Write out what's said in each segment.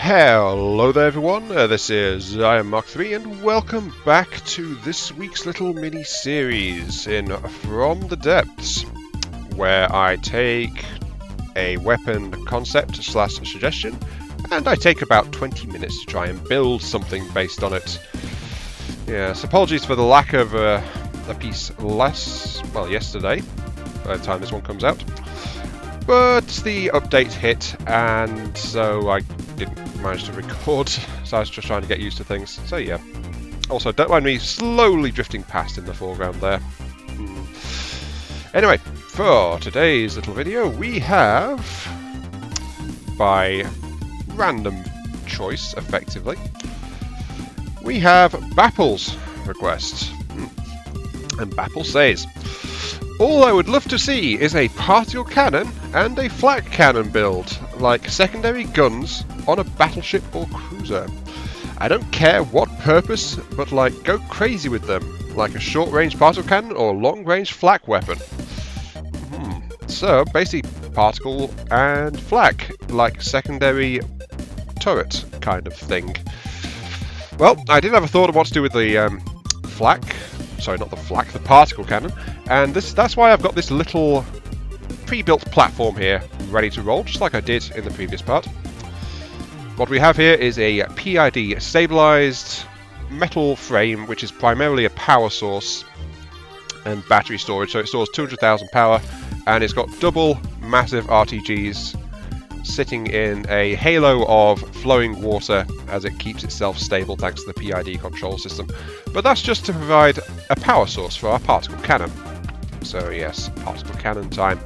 Hello there everyone, this is I am Mark 3 and welcome back to this week's little mini-series in From the Depths, where I take a weapon concept / suggestion and I take about 20 minutes to try and build something based on it. Yes, apologies for the lack of a piece yesterday, by the time this one comes out. But the update hit, and so I didn't manage to record, so I was just trying to get used to things. So yeah. Also, don't mind me slowly drifting past in the foreground there. Anyway, for today's little video, we have, by random choice, effectively, we have Bapple's request. And Bapple says, all I would love to see is a particle cannon and a flak cannon build, like secondary guns on a battleship or cruiser. I don't care what purpose, but like go crazy with them, like a short-range particle cannon or long-range flak weapon. So basically particle and flak, like secondary turret kind of thing. Well, I did have a thought of what to do with the flak. Sorry, not the flak, the particle cannon. And that's why I've got this little pre-built platform here ready to roll, just like I did in the previous part. What we have here is a PID stabilized metal frame, which is primarily a power source and battery storage. So it stores 200,000 power, and it's got double massive RTGs sitting in a halo of flowing water as it keeps itself stable thanks to the PID control system. But that's just to provide a power source for our particle cannon. So yes, particle cannon time.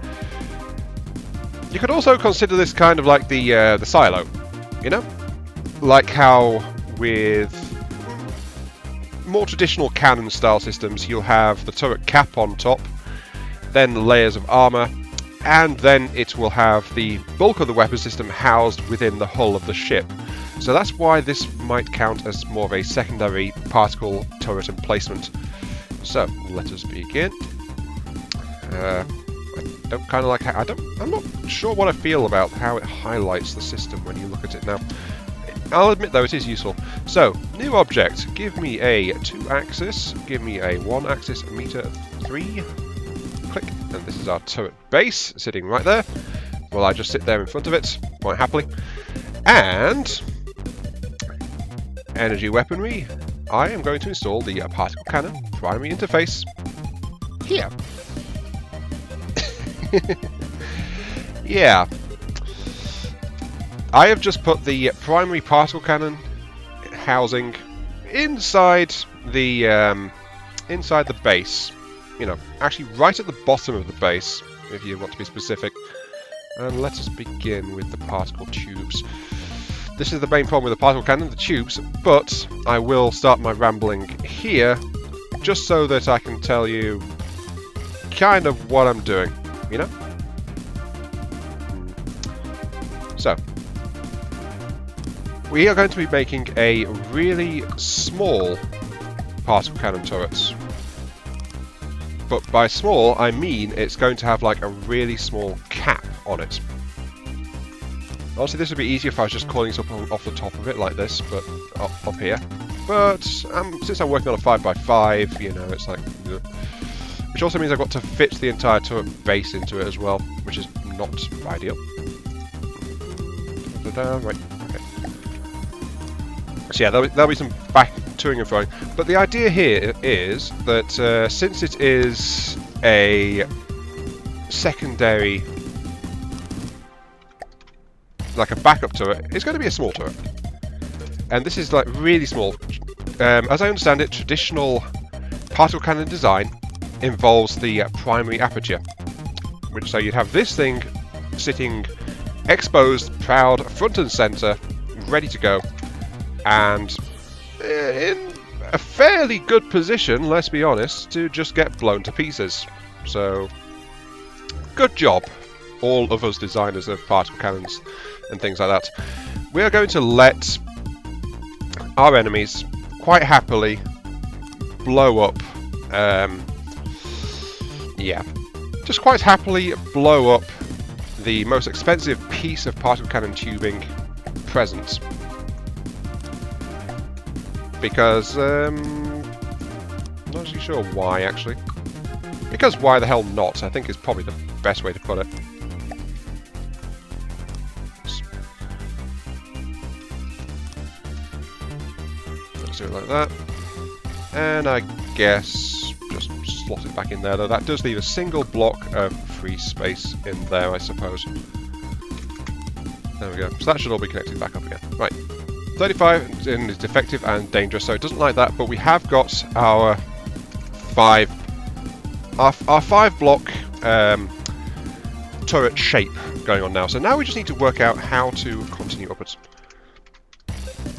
You could also consider this kind of like the silo, you know? Like how with more traditional cannon style systems, you'll have the turret cap on top, then layers of armor, and then it will have the bulk of the weapon system housed within the hull of the ship. So that's why this might count as more of a secondary particle turret emplacement. So let us begin. I don't kind of like how I'm not sure what I feel about how it highlights the system when you look at it now. I'll admit though it is useful. So new object. Give me a 2-axis. Give me a 1-axis meter 3. Click, and this is our turret base sitting right there. Well, I just sit there in front of it quite happily. And energy weaponry. I am going to install the particle cannon primary interface here. Yeah. I have just put the primary particle cannon housing inside the base. You know, actually right at the bottom of the base, if you want to be specific. And let us begin with the particle tubes. This is the main problem with the particle cannon, the tubes, but I will start my rambling here, just so that I can tell you kind of what I'm doing, you know? So, we are going to be making a really small particle cannon turret. But by small, I mean it's going to have like a really small cap on it. Obviously this would be easier if I was just calling this up off the top of it like this, but up here. But since I'm working on a 5x5, you know, it's like... Which also means I've got to fit the entire turret base into it as well, which is not ideal. Right, okay. So yeah, there'll be some back toing and throwing. But the idea here is that since it is a secondary, like a backup turret, it's going to be a small turret. And this is like really small. As I understand it, traditional particle cannon design involves the primary aperture. So you'd have this thing sitting exposed, proud, front and center, ready to go. And in a fairly good position, let's be honest, to just get blown to pieces. So, good job, all of us designers of particle cannons and things like that. We are going to let our enemies quite happily blow up, just quite happily blow up the most expensive piece of particle cannon tubing present. because not actually sure why actually. Because why the hell not? I think is probably the best way to put it. Let's do it like that. And I guess just slot it back in there, though that does leave a single block of free space in there, I suppose. There we go. So that should all be connected back up again. Right. 35 is defective and dangerous, so it doesn't like that, but we have got our five block turret shape going on now. So now we just need to work out how to continue upwards.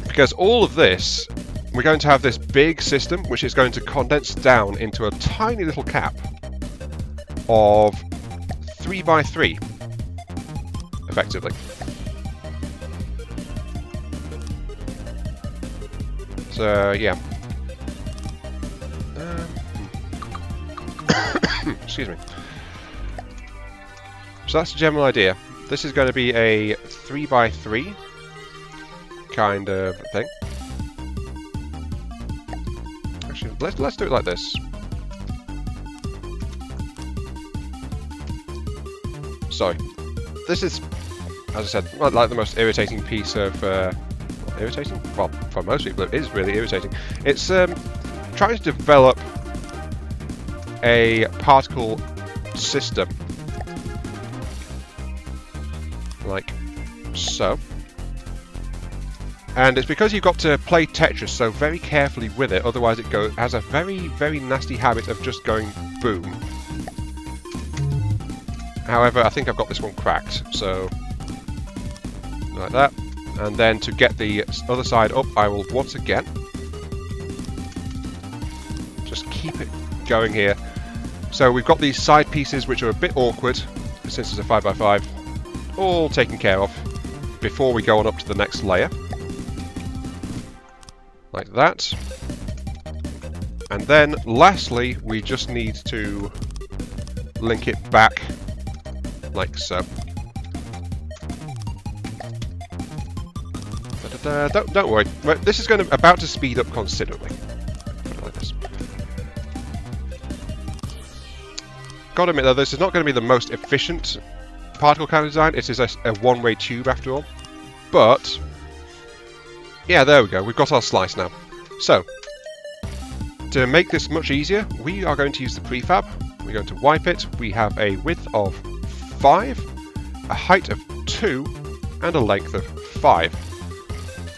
Because all of this, we're going to have this big system which is going to condense down into a tiny little cap of 3x3, effectively. So, yeah. Excuse me. So that's the general idea. This is going to be a 3x3 kind of thing. Actually, let's do it like this. Sorry. This is, as I said, like the most irritating piece of... irritating? Well, for most people it is really irritating. It's trying to develop a particle system. Like so. And it's because you've got to play Tetris so very carefully with it, otherwise it has a very, very nasty habit of just going boom. However, I think I've got this one cracked, so like that. And then to get the other side up, I will once again just keep it going here. So we've got these side pieces which are a bit awkward, since it's a 5x5, all taken care of before we go on up to the next layer. Like that. And then lastly, we just need to link it back like so. Don't worry, this is about to speed up considerably. Put it like this. Gotta admit though, this is not going to be the most efficient particle cannon design. It is a one-way tube after all. But, yeah, there we go, we've got our slice now. So, to make this much easier, we are going to use the prefab. We're going to wipe it. We have a width of 5, a height of 2, and a length of 5.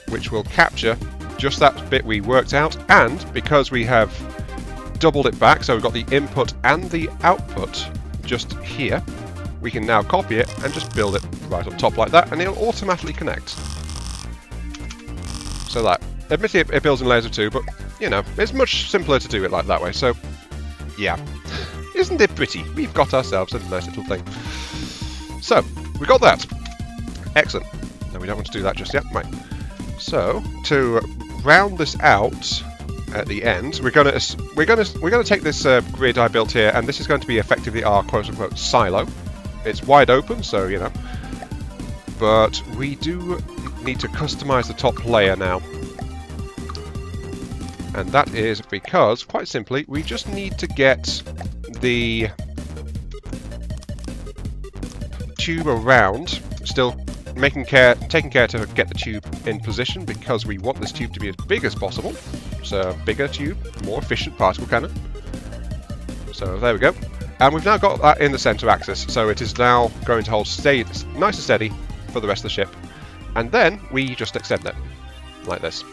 Which will capture just that bit we worked out, and because we have doubled it back, so we've got the input and the output just here, we can now copy it and just build it right on top like that, and it'll automatically connect. So that, admittedly it builds in layers of 2, but, you know, it's much simpler to do it like that way, so, yeah. Isn't it pretty? We've got ourselves a nice little thing. So, we got that. Excellent. No, we don't want to do that just yet, right. So, to round this out at the end, we're gonna take this grid I built here, and this is going to be effectively our quote-unquote silo. It's wide open, so you know. But we do need to customize the top layer now, and that is because, quite simply, we just need to get the tube around, still taking care to get the tube in position, because we want this tube to be as big as possible. So bigger tube, more efficient particle cannon. So there we go. And we've now got that in the center axis, so it is now going to hold nice and steady for the rest of the ship. And then we just extend it like this.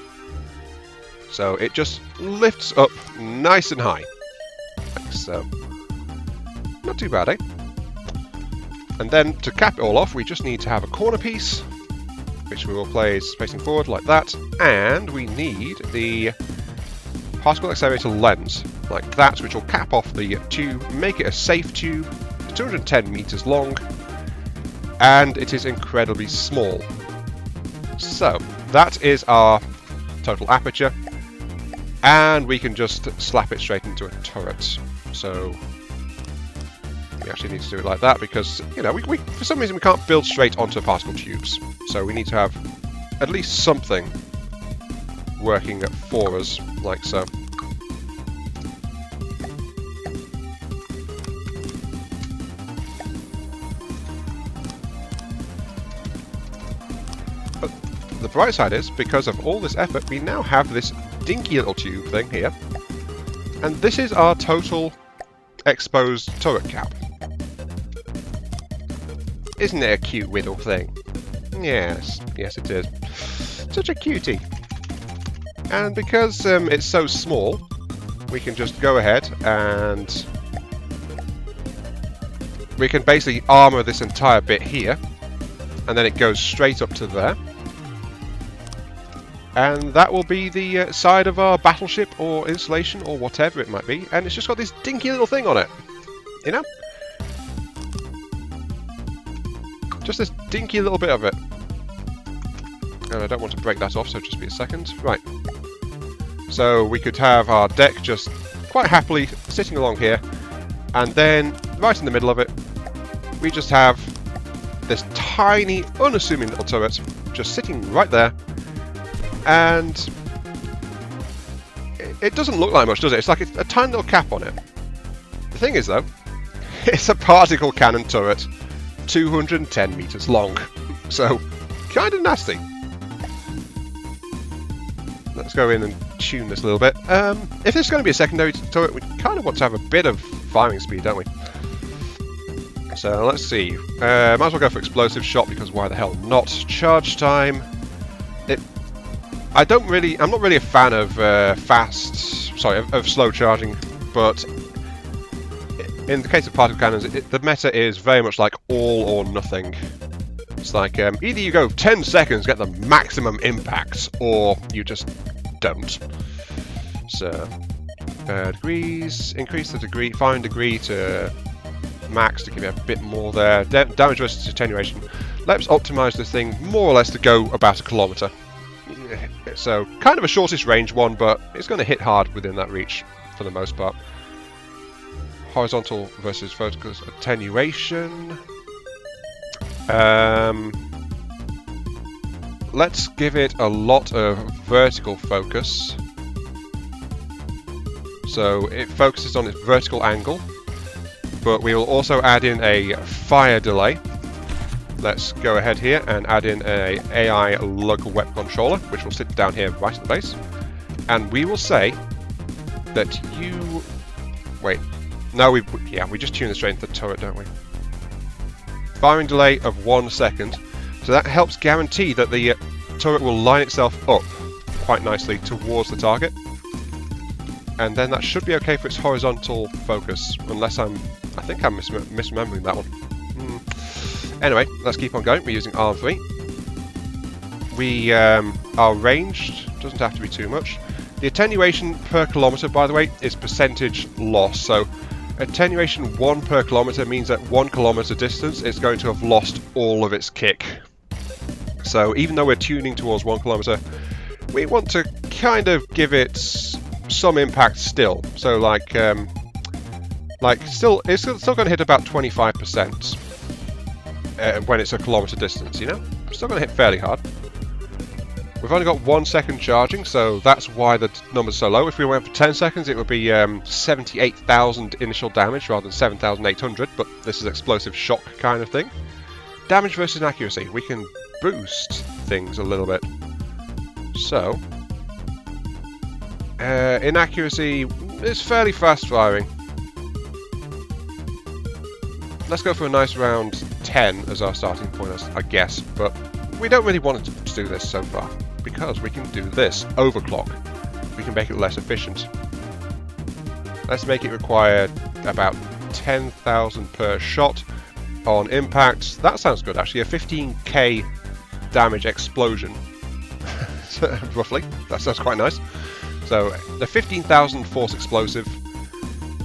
So it just lifts up nice and high. Like so. Not too bad, eh? And then, to cap it all off, we just need to have a corner piece, which we will place facing forward like that, and we need the particle accelerator lens, like that, which will cap off the tube, make it a safe tube, 210 meters long, and it is incredibly small. So, that is our total aperture, and we can just slap it straight into a turret. So, we actually need to do it like that because, you know, we for some reason we can't build straight onto particle tubes. So we need to have at least something working for us, like so. But the bright side is, because of all this effort, we now have this dinky little tube thing here, and this is our total exposed turret cap. Isn't it a cute little thing? Yes, yes it is. Such a cutie. And because it's so small, we can just go ahead and we can basically armor this entire bit here, and then it goes straight up to there. And that will be the side of our battleship or installation or whatever it might be, and it's just got this dinky little thing on it, you know? Just this dinky little bit of it. And I don't want to break that off, so just be a second. Right. So we could have our deck just quite happily sitting along here, and then right in the middle of it, we just have this tiny, unassuming little turret just sitting right there. And it doesn't look like much, does it? It's like a tiny little cap on it. The thing is, though, it's a particle cannon turret, 210 meters long. So, kind of nasty. Let's go in and tune this a little bit. If this is going to be a secondary turret, we kind of want to have a bit of firing speed, don't we? So, let's see. Might as well go for explosive shot, because why the hell not? Charge time. I'm not really a fan of slow charging, but in the case of particle cannons, the meta is very much like all or nothing. It's like either you go 10 seconds, get the maximum impact, or you just don't. So, degrees, increase the degree, firing degree to max to give you a bit more there. Damage versus attenuation. Let's optimize this thing more or less to go about 1 kilometer. So, kind of a shortest range one, but it's going to hit hard within that reach for the most part. Horizontal versus vertical attenuation. Let's give it a lot of vertical focus. So it focuses on its vertical angle, but we will also add in a fire delay. Let's go ahead here and add in a AI local weapon controller, which will sit down here right at the base. And we will say that you... Wait. No, we just tune this straight into the turret, don't we? Firing delay of 1 second. So that helps guarantee that the turret will line itself up quite nicely towards the target. And then that should be okay for its horizontal focus, unless I think I'm misremembering that one. Anyway, let's keep on going. We're using R3. We are ranged, doesn't have to be too much. The attenuation per kilometer, by the way, is percentage loss. So attenuation 1 per kilometer means that 1 kilometer distance it's going to have lost all of its kick. So even though we're tuning towards 1 kilometer, we want to kind of give it some impact still. So it's still going to hit about 25%. When it's a kilometer distance, you know? Still going to hit fairly hard. We've only got 1 second charging, so that's why the number's so low. If we went for 10 seconds, it would be 78,000 initial damage rather than 7,800, but this is explosive shock kind of thing. Damage versus accuracy. We can boost things a little bit. So, inaccuracy is fairly fast firing. Let's go for a nice round 10 as our starting point, I guess, but we don't really want to do this so far, because we can do this, overclock. We can make it less efficient. Let's make it require about 10,000 per shot on impact. That sounds good, actually, a 15k damage explosion, roughly. That sounds quite nice. So, the 15,000 force explosive.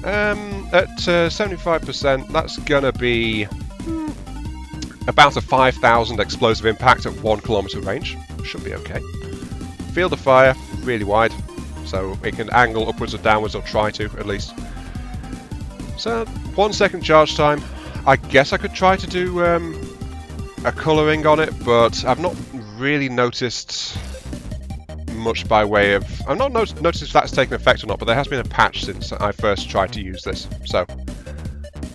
At 75%, that's gonna be about a 5,000 explosive impact at 1 kilometer range. Should be okay. Field of fire, really wide, so it can angle upwards or downwards, or try to, at least. So, 1 second charge time. I guess I could try to do a colouring on it, but I've not really noticed much by way of... I'm not noticed if that's taken effect or not, but there has been a patch since I first tried to use this. So,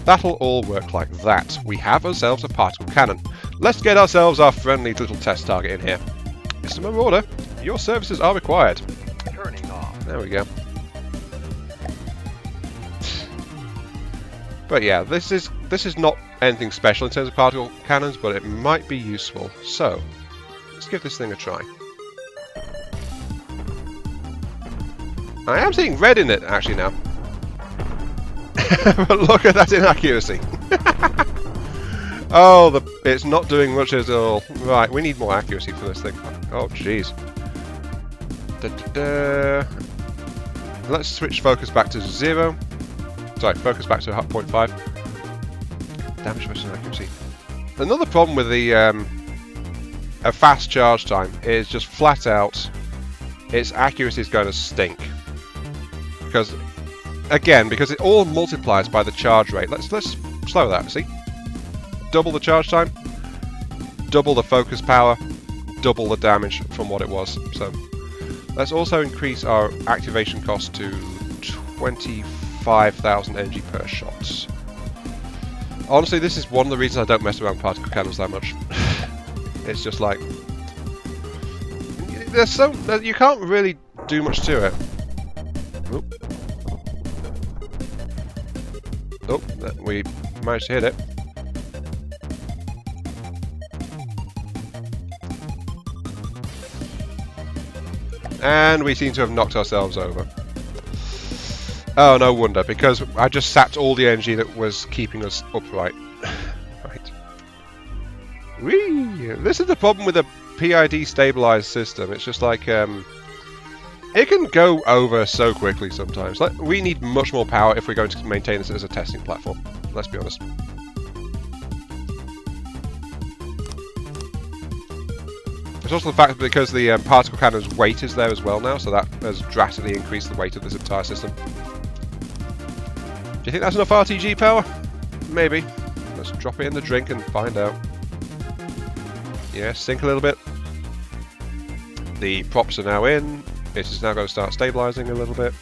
that'll all work like that. We have ourselves a particle cannon. Let's get ourselves our friendly little test target in here. Mr. Marauder, your services are required. Turning off. There we go. But yeah, this is not anything special in terms of particle cannons, but it might be useful. So, let's give this thing a try. I am seeing red in it, actually, now. But look at that inaccuracy. Oh, it's not doing much at all. Right, we need more accuracy for this thing. Oh, jeez. Let's switch focus back to 0. Sorry, focus back to 0.5. Damage versus accuracy. Another problem with the a fast charge time is just flat out its accuracy is going to stink. Because it all multiplies by the charge rate. Let's slow that, see? Double the charge time, double the focus power, double the damage from what it was. So let's also increase our activation cost to 25,000 energy per shot. Honestly, this is one of the reasons I don't mess around with particle cannons that much. It's just like you can't really do much to it. Oop. Oh, we managed to hit it. And we seem to have knocked ourselves over. Oh, no wonder, because I just sapped all the energy that was keeping us upright. Right. Whee! This is the problem with a PID stabilized system. It's just like, it can go over so quickly sometimes. We need much more power if we're going to maintain this as a testing platform. Let's be honest. It's also the fact that because the particle cannon's weight is there as well now, so that has drastically increased the weight of this entire system. Do you think that's enough RTG power? Maybe. Let's drop it in the drink and find out. Yeah, sink a little bit. The props are now in. It is now going to start stabilizing a little bit.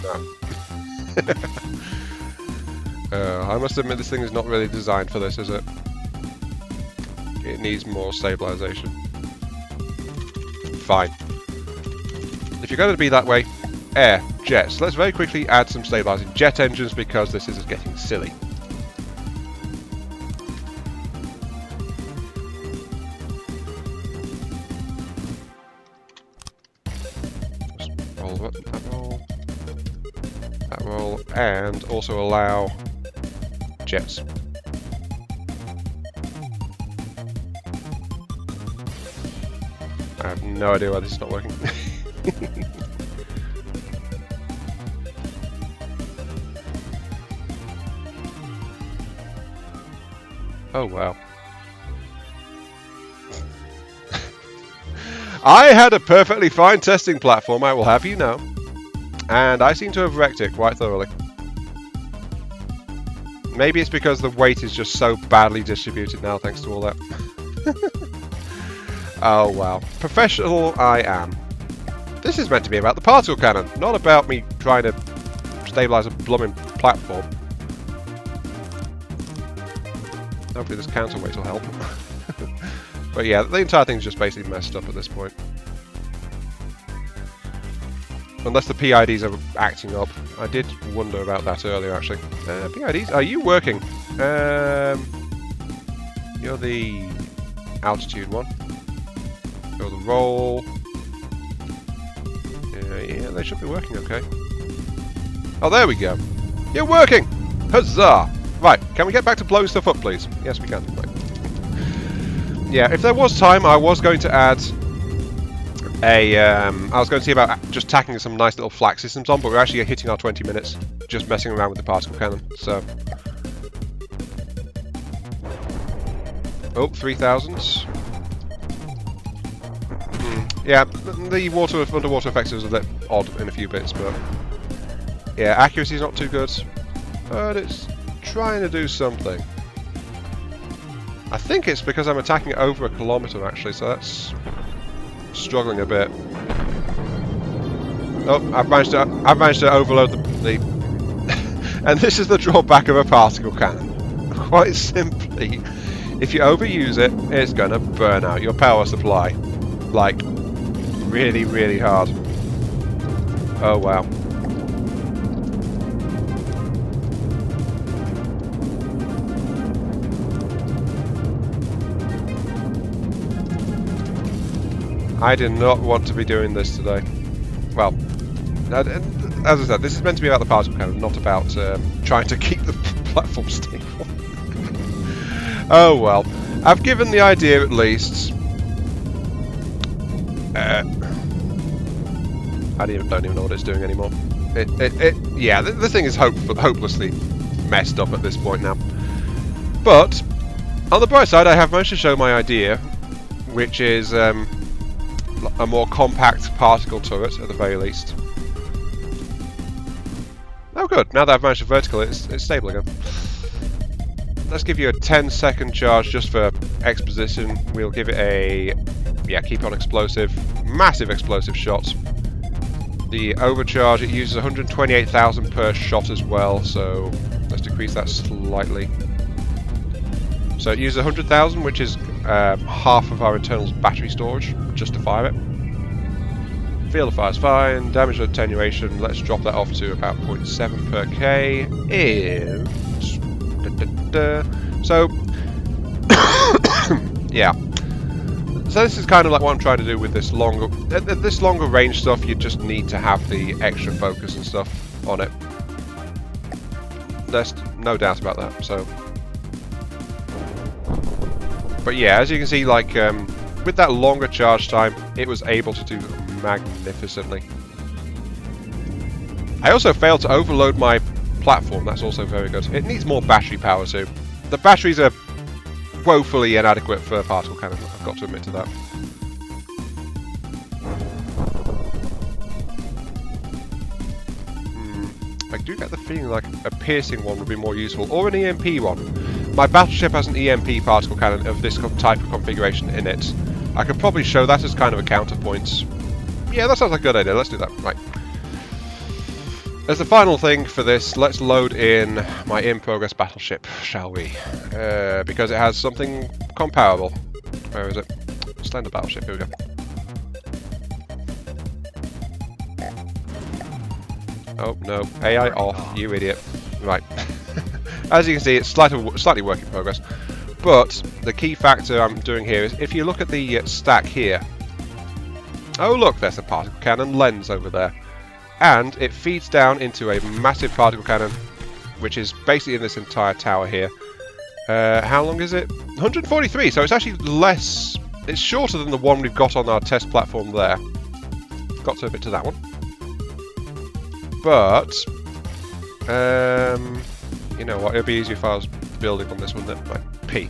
No. I must admit this thing is not really designed for this, is it? It needs more stabilization. Fine. If you're going to be that way, air, jets. Let's very quickly add some stabilizing jet engines because this is getting silly. That roll, and also allow jets. I have no idea why this is not working. Oh wow. I had a perfectly fine testing platform, I will have you know. And I seem to have wrecked it quite thoroughly. Maybe it's because the weight is just so badly distributed now thanks to all that. Oh wow. Professional I am. This is meant to be about the particle cannon, not about me trying to stabilize a blooming platform. Hopefully this counterweight will help. But yeah, the entire thing's just basically messed up at this point. Unless the PIDs are acting up. I did wonder about that earlier, actually. PIDs, are you working? You're the altitude one. You're the roll. Yeah, they should be working okay. Oh, there we go. You're working! Huzzah! Right, can we get back to blowing stuff up, please? Yes, we can. Right. Yeah, if there was time, I was going to add I was going to see about just tacking some nice little flak systems on, but we're actually hitting our 20 minutes just messing around with the particle cannon, so... Oh, 3,000. Yeah, the underwater effects is a bit odd in a few bits, but... Yeah, accuracy is not too good, but it's trying to do something. I think it's because I'm attacking it over a kilometre actually, so that's struggling a bit. Oh, I've managed to overload the and this is the drawback of a particle cannon. Quite simply, if you overuse it, it's going to burn out your power supply. Like, really, really hard. Oh wow. I did not want to be doing this today. Well, as I said, this is meant to be about the particle cannon, not about trying to keep the platform stable. Oh well, I've given the idea at least. I don't even know what it's doing anymore. Yeah, the thing is hopelessly messed up at this point now. But on the bright side, I have managed to show my idea, which is a more compact particle turret at the very least. Oh good, now that I've managed to vertical it, it's stable again. Let's give you a 10-second charge just for exposition. We'll give it a, yeah, keep on explosive, massive explosive shot. The overcharge, it uses 128,000 per shot as well, so let's decrease that slightly. So it uses 100,000, which is half of our internal battery storage, just to fire it. Field of fire is fine, damage attenuation, let's drop that off to about 0.7 per K, and... So, yeah. So this is kind of like what I'm trying to do with this longer range stuff. You just need to have the extra focus and stuff on it. There's no doubt about that. So, but yeah, as you can see, like with that longer charge time, it was able to do magnificently. I also failed to overload my platform. That's also very good. It needs more battery power too. The batteries are woefully inadequate for a particle cannon, I've got to admit to that. I do get the feeling like a piercing one would be more useful, or an EMP one. My battleship has an EMP particle cannon of this type of configuration in it. I could probably show that as kind of a counterpoint. Yeah, that sounds like a good idea, let's do that. Right. As the final thing for this, let's load in my in-progress battleship, shall we? Because it has something comparable. Where is it? Slender battleship, here we go. Oh no, AI off, you idiot. Right. As you can see, it's slightly work in progress. But the key factor I'm doing here is, if you look at the stack here... Oh look, there's a particle cannon lens over there. And it feeds down into a massive particle cannon, which is basically in this entire tower here. How long is it? 143, so it's actually less... It's shorter than the one we've got on our test platform there. Got to a bit to that one. But... you know what, it would be easier if I was building on this one then. Right, P.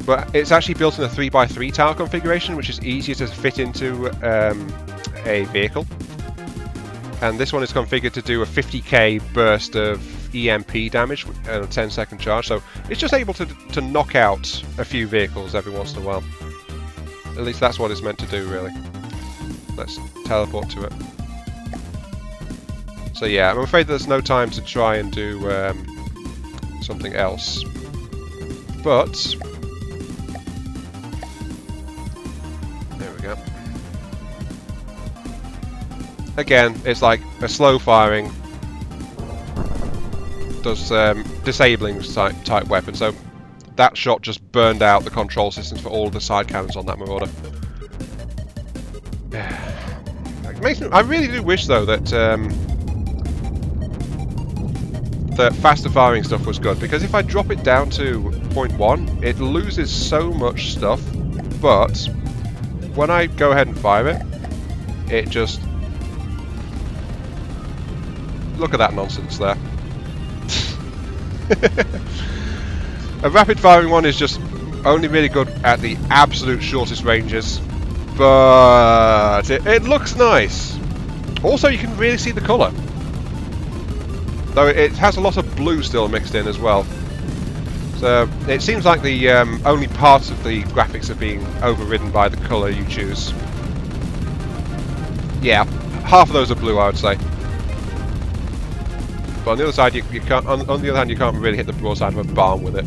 But it's actually built in a 3x3 tower configuration, which is easier to fit into a vehicle. And this one is configured to do a 50k burst of EMP damage and a 10-second charge, so it's just able to knock out a few vehicles every once in a while. At least that's what it's meant to do, really. Let's teleport to it. So yeah, I'm afraid there's no time to try and do something else. But... there we go. Again, it's like a slow firing, does disabling type weapon, so that shot just burned out the control systems for all of the side cannons on that Marauder. It makes me, I really do wish though that the faster firing stuff was good, because if I drop it down to 0.1, it loses so much stuff, but when I go ahead and fire it, it just... Look at that nonsense there. A rapid firing one is just only really good at the absolute shortest ranges, but it looks nice. Also, you can really see the colour, though it has a lot of blue still mixed in as well. So it seems like the only parts of the graphics are being overridden by the colour you choose. Yeah, half of those are blue, I would say. But on the other side, you can't. On the other hand, you can't really hit the broadside of a barn with it.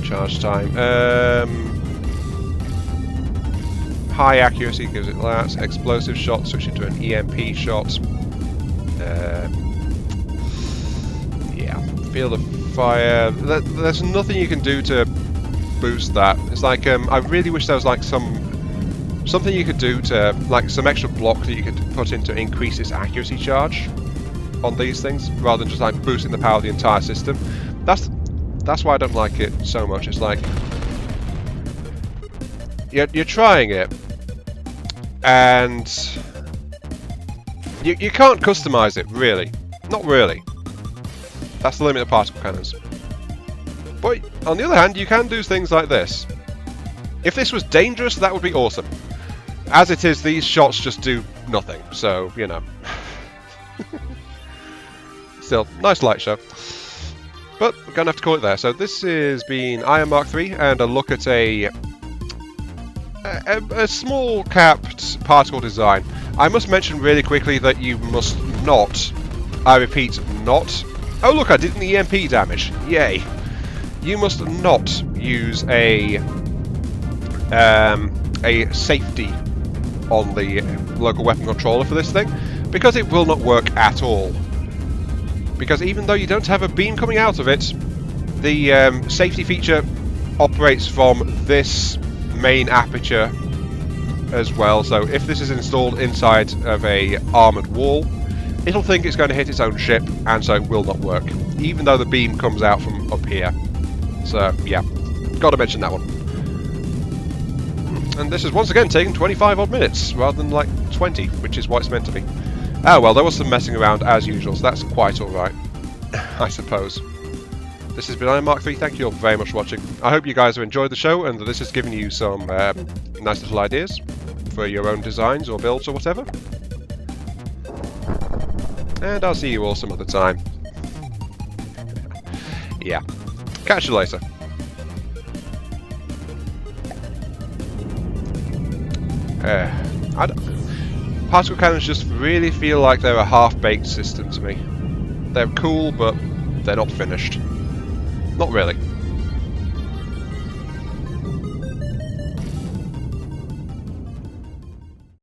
Charge time. High accuracy gives it that. Explosive shot, switch it to an EMP shot. Yeah, field of fire. There's nothing you can do to boost that. It's like I really wish there was like something you could do to like some extra block that you could put in to increase its accuracy charge on these things, rather than just like boosting the power of the entire system. That's why I don't like it so much. It's like you're trying it, and you can't customize it, really. Not really. That's the limit of particle cannons. But on the other hand, you can do things like this. If this was dangerous, that would be awesome. As it is, these shots just do nothing, so, you know. Still, nice light show. But we're going to have to call it there. So this has been Iron Mark III, and a look at a small capped particle design. I must mention really quickly that you must not, I repeat, not. Oh look, I did an EMP damage. Yay. You must not use a safety on the local weapon controller for this thing, because it will not work at all. Because even though you don't have a beam coming out of it, the safety feature operates from this main aperture as well. So if this is installed inside of a armoured wall, it'll think it's going to hit its own ship, and so it will not work, even though the beam comes out from up here. So yeah, got to mention that one. And this is once again taking 25 odd minutes rather than like 20, which is what it's meant to be. Oh well, there was some messing around as usual, so that's quite alright, I suppose. This has been Iron Mark III, thank you all very much for watching. I hope you guys have enjoyed the show and that this has given you some nice little ideas for your own designs or builds or whatever. And I'll see you all some other time. Yeah. Catch you later. Particle cannons just really feel like they're a half-baked system to me. They're cool, but they're not finished. Not really.